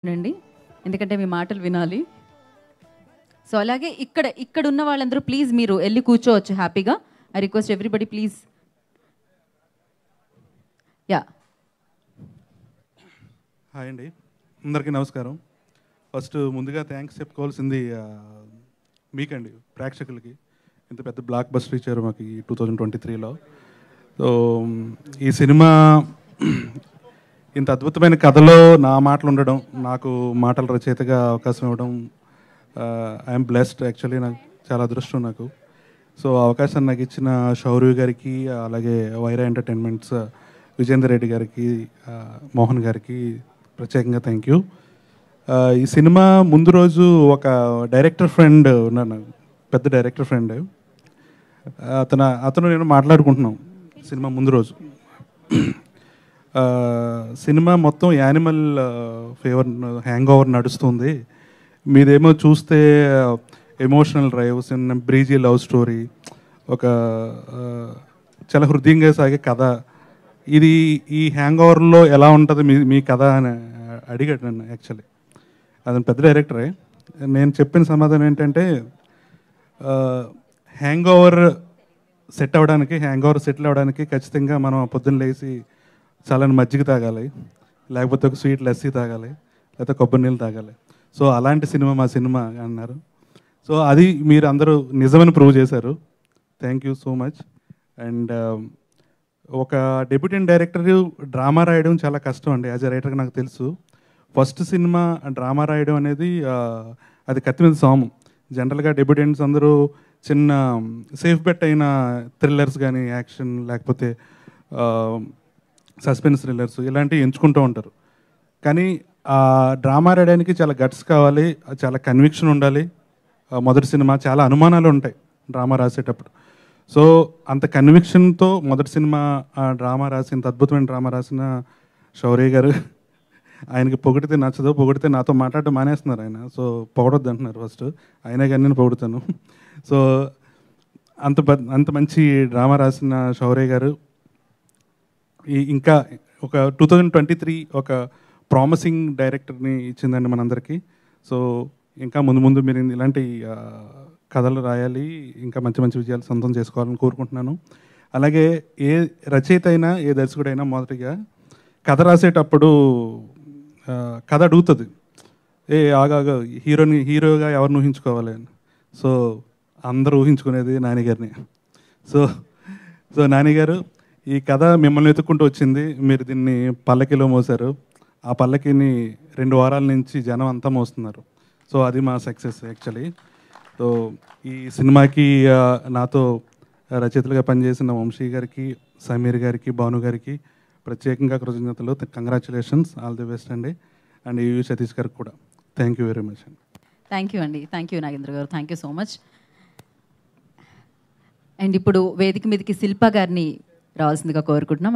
అండి, ఎందుకంటే మీ మాటలు వినాలి. సో అలాగే ఇక్కడ ఉన్న వాళ్ళందరూ ప్లీజ్ మీరు వెళ్ళి కూర్చోవచ్చు హ్యాపీగా. I request everybody please. Yeah, hi అండి, అందరికీ నమస్కారం. ఫస్ట్ ముందుగా థ్యాంక్స్ చెప్పుకోవాల్సింది మీకండి, ప్రేక్షకులకి. ఇంత పెద్ద బ్లాక్ బస్టర్ ఇచ్చారు మాకు ఈ 2023లో. సో ఈ సినిమా ఇంత అద్భుతమైన కథలో నా మాటలు ఉండడం, నాకు మాటల రచయితగా అవకాశం ఇవ్వడం, ఐఎమ్ బ్లెస్డ్. యాక్చువల్లీ నాకు చాలా అదృష్టం నాకు. సో అవకాశాన్ని నాకు ఇచ్చిన శౌర్య గారికి, అలాగే వైరా ఎంటర్టైన్మెంట్స్ విజేందర్ రెడ్డి గారికి, మోహన్ గారికి ప్రత్యేకంగా థ్యాంక్ యూ. ఈ సినిమా ముందు రోజు ఒక డైరెక్టర్ ఫ్రెండ్ ఉన్నాను, పెద్ద డైరెక్టర్ ఫ్రెండ్. అతను నేను మాట్లాడుకుంటున్నాం సినిమా ముందు రోజు. సినిమా మొత్తం యానిమల్ ఫేవర్ హ్యాంగ్ ఓవర్ నడుస్తుంది, మీదేమో చూస్తే ఎమోషనల్ డ్రైవ్, చిన్న బ్రీజీ లవ్ స్టోరీ, ఒక చాలా హృదయంగా సాగే కథ. ఇది ఈ హ్యాంగ్ ఓవర్లో ఎలా ఉంటుంది మీ కథ అని అడిగాడు నన్ను. యాక్చువల్లీ అతను పెద్ద డైరెక్టరే. నేను చెప్పిన సమాధానం ఏంటంటే, హ్యాంగ్ ఓవర్ సెటిల్ అవ్వడానికి ఖచ్చితంగా మనం పొద్దున్న లేచి చల్లని మజ్జిగ తాగాలి, లేకపోతే ఒక స్వీట్ లస్సీ తాగాలి, లేకపోతే కొబ్బరి నీళ్ళు తాగాలి. సో అలాంటి సినిమా మా సినిమా అన్నారు. సో అది మీరు అందరూ నిజమని ప్రూవ్ చేశారు. Thank you so much. And ఒక డెబ్యూటెంట్ డైరెక్టర్ డ్రామా రాయడం చాలా కష్టం అండి. యాజ్ ఎ రైటర్గా నాకు తెలుసు. ఫస్ట్ సినిమా డ్రామా రాయడం అనేది అది కత్తి మీద సాము. జనరల్గా డెబ్యూటెంట్స్ అందరూ చిన్న సేఫ్ బెట్ అయిన థ్రిల్లర్స్ కానీ, యాక్షన్ లేకపోతే సస్పెన్స్ థ్రిల్లర్స్ ఇలాంటివి ఎంచుకుంటూ ఉంటారు. కానీ ఆ డ్రామా రాయడానికి చాలా గట్స్ కావాలి, చాలా కన్విక్షన్ ఉండాలి. మొదటి సినిమా చాలా అనుమానాలు ఉంటాయి డ్రామా రాసేటప్పుడు. సో అంత కన్విక్షన్తో మొదటి సినిమా డ్రామా రాసి, ఇంత అద్భుతమైన డ్రామా రాసిన శౌర్య గారు, ఆయనకి పొగిడితే నచ్చదు, పొగిడితే నాతో మాట్లాడటం మానేస్తున్నారు ఆయన. సో పొగడొద్దు అంటున్నారు ఫస్ట్, అయినా కానీ నేను పొగుడుతాను. సో అంత మంచి డ్రామా రాసిన శౌర్య గారు ఇంకా ఒక 2023 ఒక ప్రామిసింగ్ డైరెక్టర్ని ఇచ్చిందండి మనందరికీ. సో ఇంకా ముందు మీరు ఇలాంటి కథలు రాయాలి, ఇంకా మంచి మంచి విజయాలు సొంతం చేసుకోవాలని కోరుకుంటున్నాను. అలాగే ఏ రచయిత అయినా, ఏ దర్శకుడైనా మొదటిగా కథ రాసేటప్పుడు కథ అడుగుతుంది, ఆగా హీరోగా ఎవరిని ఊహించుకోవాలి అని. సో అందరూ ఊహించుకునేది నానిగారిని. సో నానిగారు, ఈ కథ మిమ్మల్ని వెతుక్కుంటూ వచ్చింది, మీరు దీన్ని పల్లకిలో మోసారు. ఆ పల్లకిని 2 వారాల నుంచి జనం అంతా మోస్తున్నారు. సో అది మా సక్సెస్ యాక్చువల్లీ. సో ఈ సినిమాకి నాతో రచయితలుగా పనిచేసిన వంశీ గారికి, సమీర్ గారికి, భాను గారికి ప్రత్యేకంగా కృతజ్ఞతలు. కంగ్రాచులేషన్స్, ఆల్ ది బెస్ట్ అండి. అండ్ యు సతీష్ గారికి కూడా థ్యాంక్ యూ వెరీ మచ్ అండి. థ్యాంక్ యూ అండి, థ్యాంక్ యూ నాగేంద్ర గారు, thank you so much. And ఇప్పుడు వేదిక మీదకి శిల్ప గారిని రావాల్సిందిగా కోరుకుంటున్నాం.